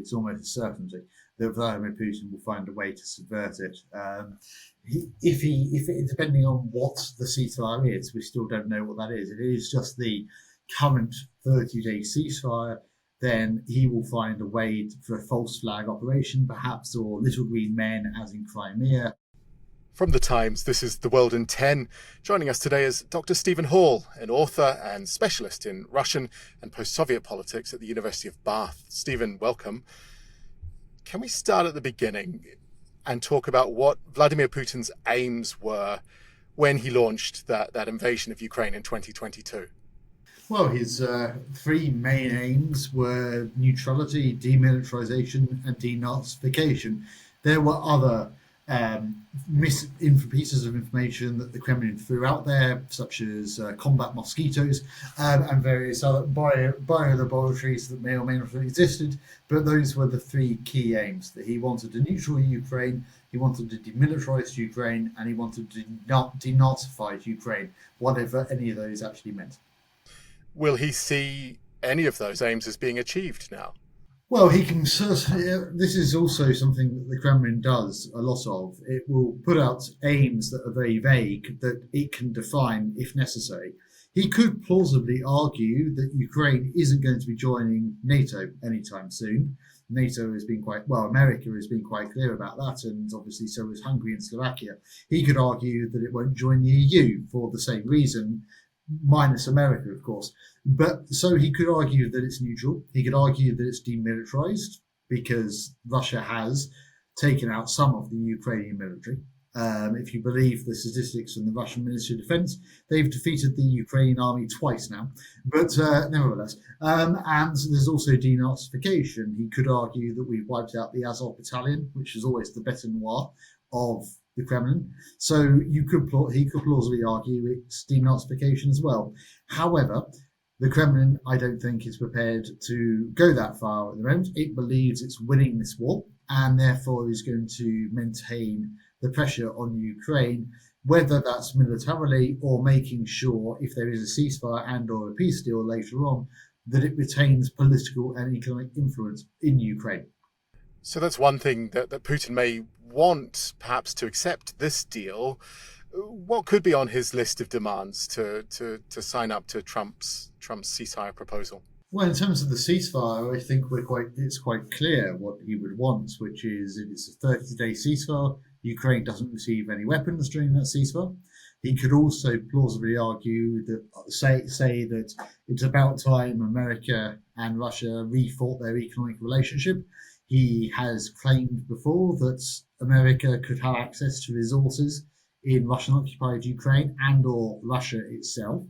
it's almost a certainty that Vladimir Putin will find a way to subvert it. Depending on what the ceasefire is, we still don't know what that is. If it is just the current 30-day ceasefire, then he will find a way for a false flag operation, perhaps, or little green men, as in Crimea. From The Times, this is The World in 10. Joining us today is Dr. Stephen Hall, an author and specialist in Russian and post-Soviet politics at the University of Bath. Stephen, welcome. Can we start at the beginning and talk about what Vladimir Putin's aims were when he launched that invasion of Ukraine in 2022? Well, his three main aims were neutrality, demilitarization, and denazification. There were other pieces of information that the Kremlin threw out there, such as combat mosquitoes and various other biolaboratories that may or may not have existed. But those were the three key aims: that he wanted a neutral Ukraine, he wanted to demilitarize Ukraine, and he wanted to denazify Ukraine, whatever any of those actually meant. Will he see any of those aims as being achieved now? Well, he can certainly. This is also something that the Kremlin does a lot of. It will put out aims that are very vague, that it can define if necessary. He could plausibly argue that Ukraine isn't going to be joining NATO anytime soon. NATO has been America has been quite clear about that, and obviously so is Hungary and Slovakia. He could argue that it won't join the EU for the same reason, minus America, of course. But so he could argue that it's neutral. He could argue that it's demilitarized because Russia has taken out some of the Ukrainian military. If you believe the statistics from the Russian Ministry of Defense, they've defeated the Ukrainian army twice now. But nevertheless, and there's also denazification. He could argue that we've wiped out the Azov battalion, which is always the bête noire of the Kremlin. So he could plausibly argue it's denazification as well. However, the Kremlin, I don't think, is prepared to go that far at the moment. It believes it's winning this war and therefore is going to maintain the pressure on Ukraine, whether that's militarily or making sure, if there is a ceasefire and or a peace deal later on, that it retains political and economic influence in Ukraine. So that's one thing that Putin may want, perhaps, to accept this deal. What could be on his list of demands to sign up to Trump's ceasefire proposal? Well, in terms of the ceasefire, I think it's quite clear what he would want, which is if it's a 30-day ceasefire, Ukraine doesn't receive any weapons during that ceasefire. He could also plausibly argue that say that it's about time America and Russia refought their economic relationship. He has claimed before that America could have access to resources in Russian-occupied Ukraine and or Russia itself.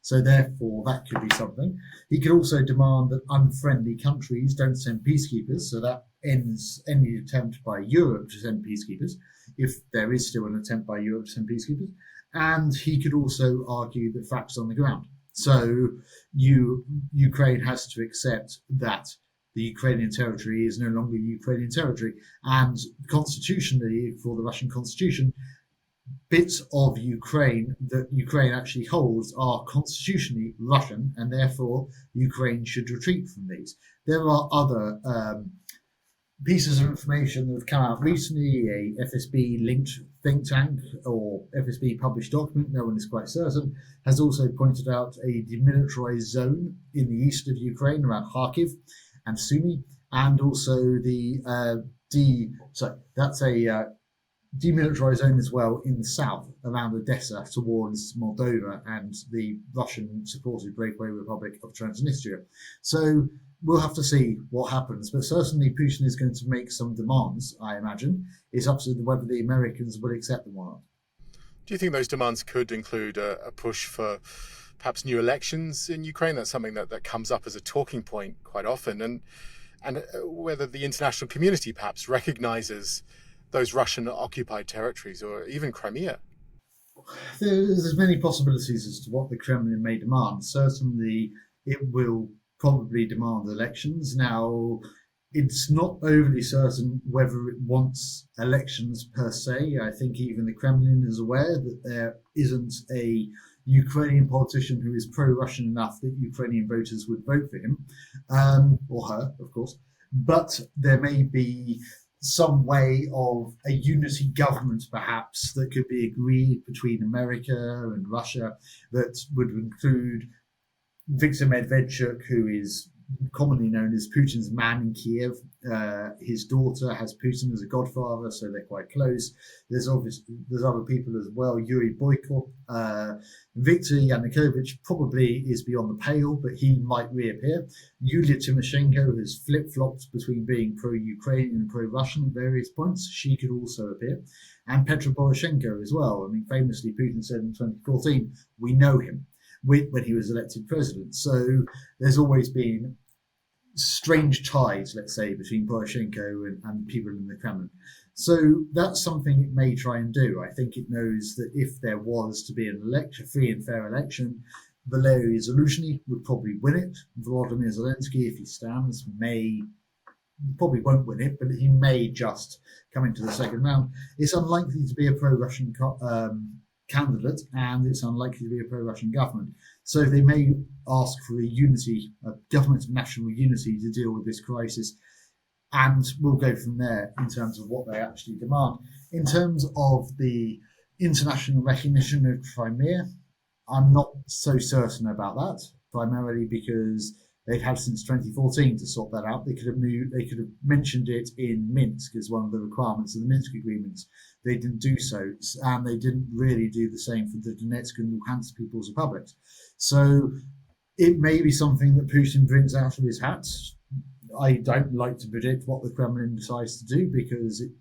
So therefore, that could be something. He could also demand that unfriendly countries don't send peacekeepers. So that ends any attempt by Europe to send peacekeepers, if there is still an attempt by Europe to send peacekeepers. And he could also argue that facts on the ground. So Ukraine has to accept that the Ukrainian territory is no longer Ukrainian territory. And constitutionally, for the Russian constitution, bits of Ukraine that Ukraine actually holds are constitutionally Russian, and therefore Ukraine should retreat from these. There are other pieces of information that have come out recently. A FSB-linked think tank or FSB-published document, no one is quite certain, has also pointed out a demilitarized zone in the east of Ukraine around Kharkiv and Sumy, and also that's a demilitarized zone as well in the south around Odessa towards Moldova and the Russian-supported breakaway Republic of Transnistria. So we'll have to see what happens, but certainly Putin is going to make some demands, I imagine. It's up to whether the Americans will accept them or not. Do you think those demands could include a push for perhaps new elections in Ukraine? That's something that comes up as a talking point quite often, and whether the international community perhaps recognizes those Russian-occupied territories or even Crimea? There's many possibilities as to what the Kremlin may demand. Certainly, it will probably demand elections. Now, it's not overly certain whether it wants elections per se. I think even the Kremlin is aware that there isn't a Ukrainian politician who is pro-Russian enough that Ukrainian voters would vote for him, or her, of course. but there may be some way of a unity government, perhaps, that could be agreed between America and Russia that would include Viktor Medvedchuk, who is commonly known as Putin's man in Kiev. His daughter has Putin as a godfather, so they're quite close. There's other people as well. Yuri Boyko, Viktor Yanukovych probably is beyond the pale, but he might reappear. Yulia Tymoshenko has flip-flopped between being pro-Ukrainian and pro-Russian at various points. She could also appear. And Petro Poroshenko as well. I mean, famously, Putin said in 2014, we know him, when he was elected president. So there's always been strange ties, let's say, between Poroshenko and people in the Kremlin. So that's something it may try and do. I think it knows that if there was to be a free and fair election, Valery Zaluzhny would probably win it. Volodymyr Zelensky, if he stands, probably won't win it, but he may just come into the second round. It's unlikely to be a pro-Russian candidate, and it's unlikely to be a pro-Russian government. So they may ask for a government of national unity to deal with this crisis, and we'll go from there in terms of what they actually demand. In terms of the international recognition of Crimea, I'm not so certain about that, primarily because they've had since 2014 to sort that out. They could have mentioned it in Minsk as one of the requirements of the Minsk agreements. They didn't do so, and they didn't really do the same for the Donetsk and Luhansk People's Republics. So it may be something that Putin brings out of his hat. I don't like to predict what the Kremlin decides to do, because it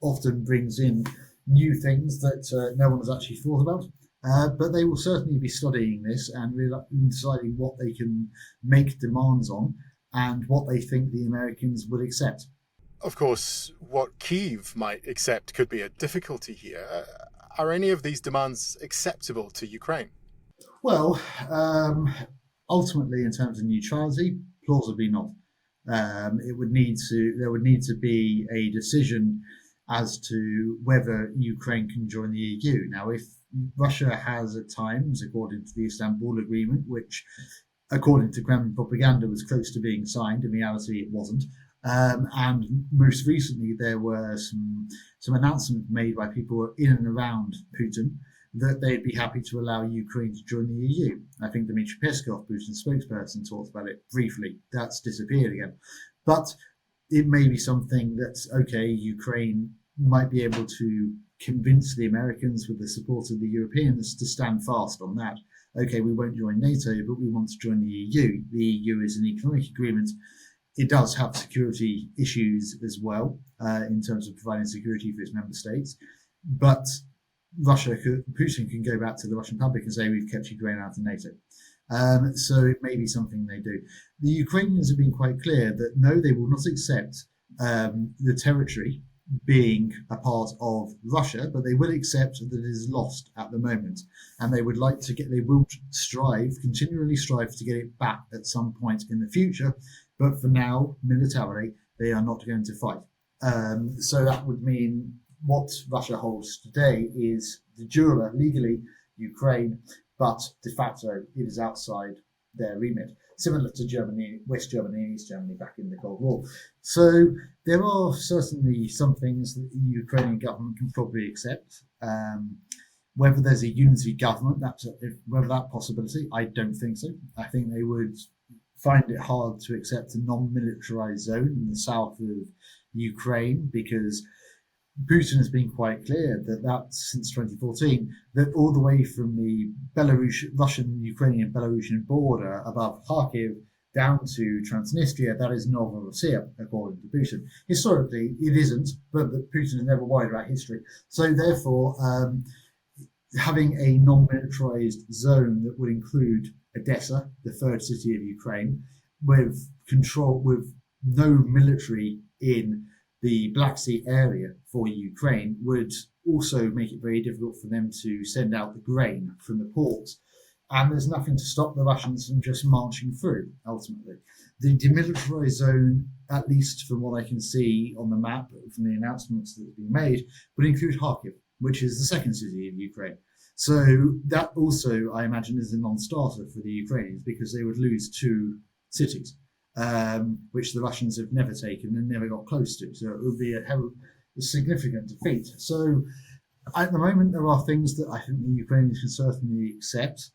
often brings in new things that no one has actually thought about. But they will certainly be studying this and deciding what they can make demands on and what they think the Americans would accept. Of course, what Kyiv might accept could be a difficulty here. Are any of these demands acceptable to Ukraine? Well, ultimately, in terms of neutrality, plausibly not. There would need to be a decision as to whether Ukraine can join the EU. Now, if Russia has at times, according to the Istanbul Agreement, which, according to Kremlin propaganda, was close to being signed, in reality it wasn't. And most recently, there were some announcements made by people in and around Putin that they'd be happy to allow Ukraine to join the EU. I think Dmitry Peskov, Putin's spokesperson, talked about it briefly. That's disappeared again. But it may be something that's, okay, Ukraine might be able to convince the Americans with the support of the Europeans to stand fast on that. Okay, we won't join NATO, but we want to join the EU. The EU is an economic agreement. It does have security issues as well, in terms of providing security for its member states. But Putin can go back to the Russian public and say, we've kept Ukraine out of NATO. So it may be something they do. The Ukrainians have been quite clear that no, they will not accept the territory being a part of Russia, but they will accept that it is lost at the moment, and they will continually strive to get it back at some point in the future. But for now, militarily, they are not going to fight. So that would mean what Russia holds today is de jure, legally, Ukraine, but de facto, it is outside their remit. Similar to Germany, West Germany and East Germany back in the Cold War. So there are certainly some things that the Ukrainian government can probably accept. Whether there's a unity government, whether that possibility, I don't think so. I think they would find it hard to accept a non-militarized zone in the south of Ukraine, because Putin has been quite clear that since 2014, that all the way from the Russian-Ukrainian-Belarusian border above Kharkiv down to Transnistria, that is Novorossiya, according to Putin. Historically, it isn't, but Putin is never worried about history. So therefore, having a non-militarized zone that would include Odessa, the third city of Ukraine, with no military in the Black Sea area for Ukraine, would also make it very difficult for them to send out the grain from the ports. And there's nothing to stop the Russians from just marching through, ultimately. The demilitarized zone, at least from what I can see on the map, from the announcements that have been made, would include Kharkiv, which is the second city of Ukraine. So that also, I imagine, is a non-starter for the Ukrainians, because they would lose two cities. which the Russians have never taken and never got close to. So it would be a significant defeat. So at the moment, there are things that I think the Ukrainians can certainly accept.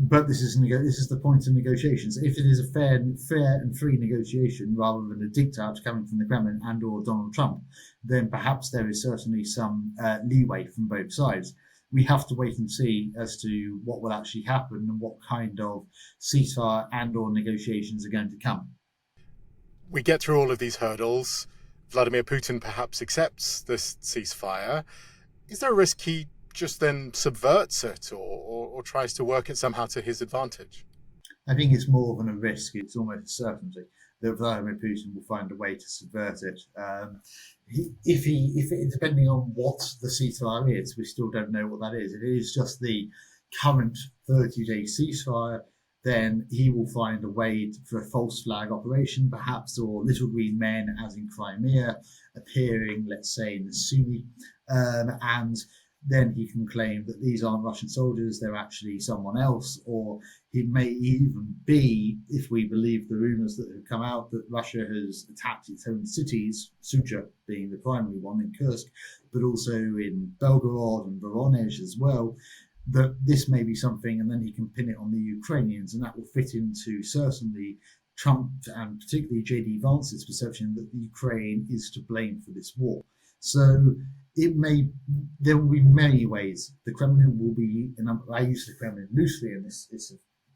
But this is the point of negotiations. If it is a fair and free negotiation rather than a diktat coming from the Kremlin and or Donald Trump, then perhaps there is certainly some leeway from both sides. We have to wait and see as to what will actually happen and what kind of ceasefire and or negotiations are going to come. We get through all of these hurdles. Vladimir Putin perhaps accepts this ceasefire. Is there a risk he just then subverts it or tries to work it somehow to his advantage? I think it's more than a risk. It's almost a certainty that Vladimir Putin will find a way to subvert it. Depending on what the ceasefire is, we still don't know what that is. If it is just the current 30-day ceasefire, then he will find a way for a false flag operation, perhaps, or little green men, as in Crimea, appearing, let's say, in the Sunni, and then he can claim that these aren't Russian soldiers, they're actually someone else, or it may even be, if we believe the rumours that have come out, that Russia has attacked its own cities, Sucha being the primary one in Kursk, but also in Belgorod and Voronezh as well, that this may be something, and then he can pin it on the Ukrainians, and that will fit into certainly Trump and particularly JD Vance's perception that the Ukraine is to blame for this war. So there will be many ways. The Kremlin will be, and I use the Kremlin loosely in this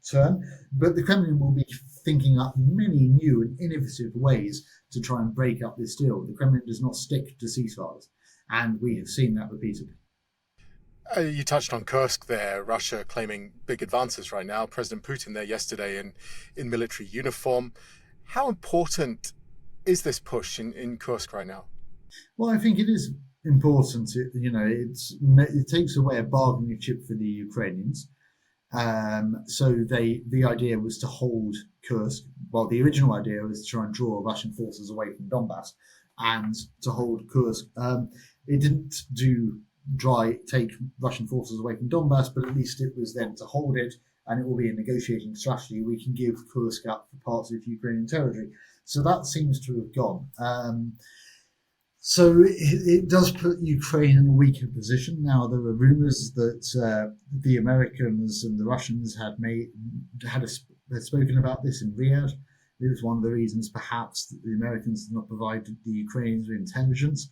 term, but the Kremlin will be thinking up many new and innovative ways to try and break up this deal. The Kremlin does not stick to ceasefires, and we have seen that repeatedly. You touched on Kursk there, Russia claiming big advances right now. President Putin there yesterday in military uniform. How important is this push in Kursk right now? Well, I think it is important. It takes away a bargaining chip for the Ukrainians. So the idea was to hold Kursk. Well, the original idea was to try and draw Russian forces away from Donbass and to hold Kursk. It didn't take Russian forces away from Donbass, but at least it was then to hold it, and it will be a negotiating strategy. We can give Kursk up for parts of Ukrainian territory. So that seems to have gone. So it does put Ukraine in a weaker position. Now, there were rumours that the Americans and the Russians had spoken about this in Riyadh. It was one of the reasons, perhaps, that the Americans did not provide the Ukrainians with intelligence,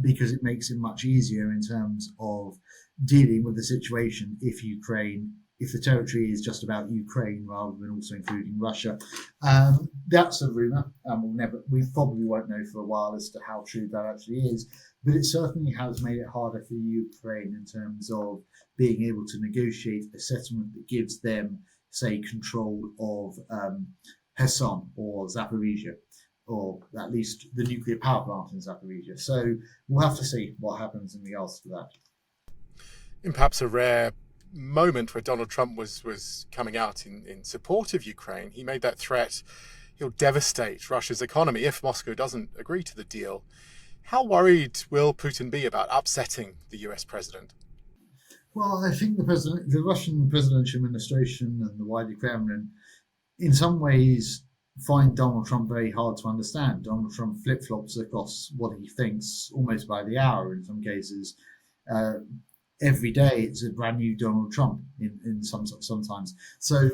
because it makes it much easier in terms of dealing with the situation if the territory is just about Ukraine rather than also including Russia. That's a rumour, and we probably won't know for a while as to how true that actually is, but it certainly has made it harder for Ukraine in terms of being able to negotiate a settlement that gives them, say, control of Kherson or Zaporizhia, or at least the nuclear power plant in Zaporizhia. So we'll have to see what happens in regards to that. In perhaps a rare moment where Donald Trump was coming out in support of Ukraine, he made that threat he'll devastate Russia's economy if Moscow doesn't agree to the deal. How worried will Putin be about upsetting the US president? Well, I think the Russian presidential administration and the wider Kremlin, in some ways, find Donald Trump very hard to understand. Donald Trump flip-flops across what he thinks almost by the hour in some cases. Every day it's a brand new Donald Trump in sometimes. So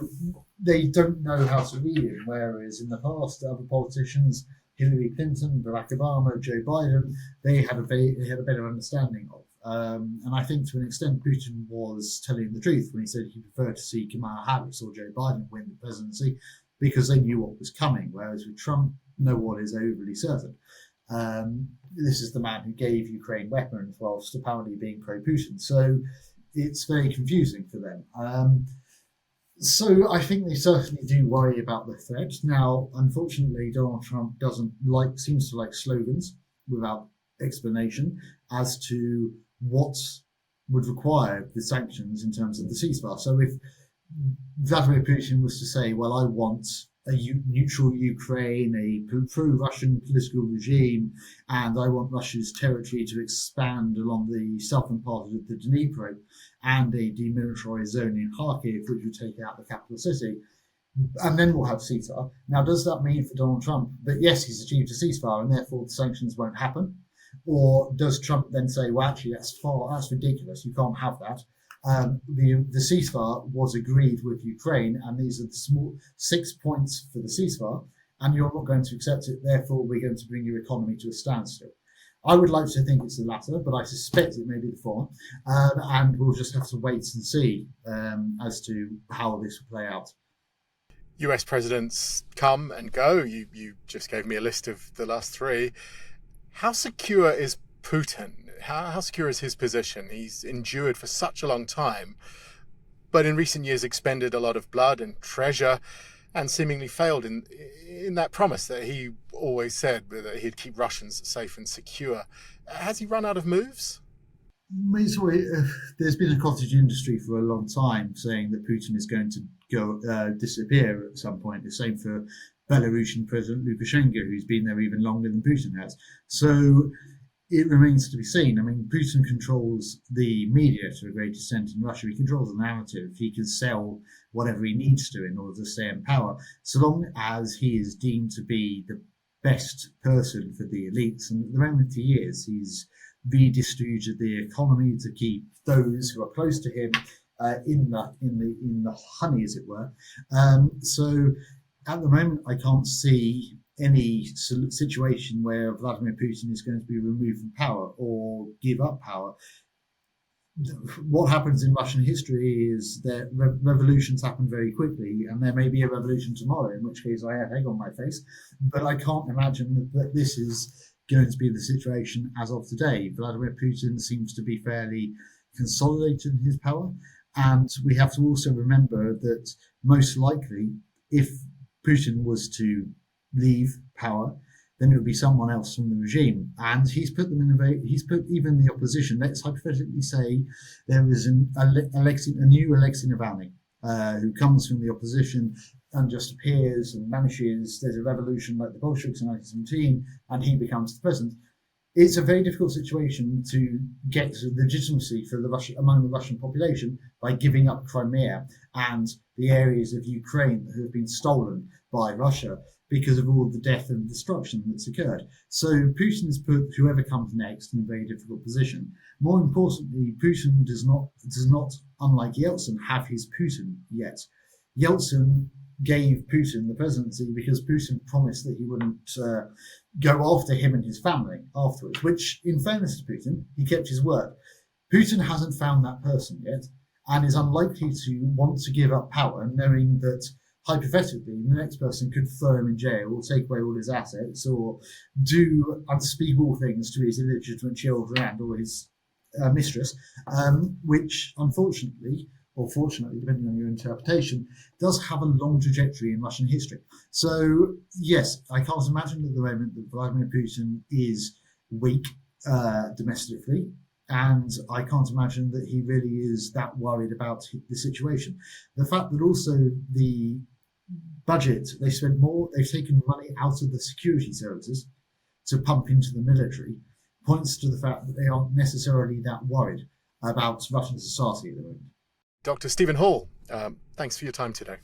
they don't know how to read him, whereas in the past, other politicians, Hillary Clinton, Barack Obama, Joe Biden, they had a better understanding of. And I think to an extent Putin was telling the truth when he said he preferred to see Kamala Harris or Joe Biden win the presidency, because they knew what was coming, whereas with Trump, no one is overly certain. This is the man who gave Ukraine weapons whilst apparently being pro-Putin. So it's very confusing for them. So I think they certainly do worry about the threat. Now, unfortunately, Donald Trump seems to like slogans without explanation as to what would require the sanctions in terms of the ceasefire. So if Vladimir Putin was to say, well, I want a neutral Ukraine, a pro-Russian political regime, and I want Russia's territory to expand along the southern part of the Dnipro, and a demilitarized zone in Kharkiv, which would take out the capital city, and then we'll have ceasefire. Now, does that mean for Donald Trump that yes, he's achieved a ceasefire and therefore the sanctions won't happen? Or does Trump then say, well, actually, that's ridiculous. You can't have that. The ceasefire was agreed with Ukraine, and these are the small 6 points for the ceasefire, and you're not going to accept it. Therefore, we're going to bring your economy to a standstill. I would like to think it's the latter, but I suspect it may be the former, and we'll just have to wait and see as to how this will play out. US presidents come and go. You just gave me a list of the last three. How secure is Putin? How secure is his position? He's endured for such a long time, but in recent years expended a lot of blood and treasure and seemingly failed in that promise that he always said that he'd keep Russians safe and secure. Has he run out of moves? There's been a cottage industry for a long time saying that Putin is going to go disappear at some point. The same for Belarusian President Lukashenko, who's been there even longer than Putin has. So it remains to be seen. I mean, Putin controls the media to a great extent in Russia. He controls the narrative. He can sell whatever he needs to in order to stay in power, so long as he is deemed to be the best person for the elites. And at the moment he is. He's redistributed the economy to keep those who are close to him in the honey, as it were. So at the moment, I can't see any situation where Vladimir Putin is going to be removed from power or give up power. What happens in Russian history is that revolutions happen very quickly, and there may be a revolution tomorrow, in which case I have egg on my face. But I can't imagine that this is going to be the situation as of today. Vladimir Putin seems to be fairly consolidated in his power, and we have to also remember that most likely, if Putin was to leave power, then it would be someone else from the regime. And he's put he's put even the opposition. Let's hypothetically say there is a new Alexei Navalny who comes from the opposition and just appears and vanishes. There's a revolution like the Bolsheviks in 1917, and he becomes the president. It's a very difficult situation to get legitimacy for among the Russian population by giving up Crimea and the areas of Ukraine that have been stolen by Russia because of all the death and destruction that's occurred. So Putin has put whoever comes next in a very difficult position. More importantly, Putin does not, unlike Yeltsin, have his Putin yet. Yeltsin gave Putin the presidency because Putin promised that he wouldn't go after him and his family afterwards, which, in fairness to Putin, he kept his word. Putin hasn't found that person yet and is unlikely to want to give up power, knowing that hypothetically the next person could throw him in jail or take away all his assets or do unspeakable things to his illegitimate children and or his mistress, which unfortunately, or fortunately, depending on your interpretation, does have a long trajectory in Russian history. So, yes, I can't imagine at the moment that Vladimir Putin is weak domestically, and I can't imagine that he really is that worried about the situation. The fact that also the budget, they've taken money out of the security services to pump into the military, points to the fact that they aren't necessarily that worried about Russian society at the moment. Dr. Stephen Hall, thanks for your time today.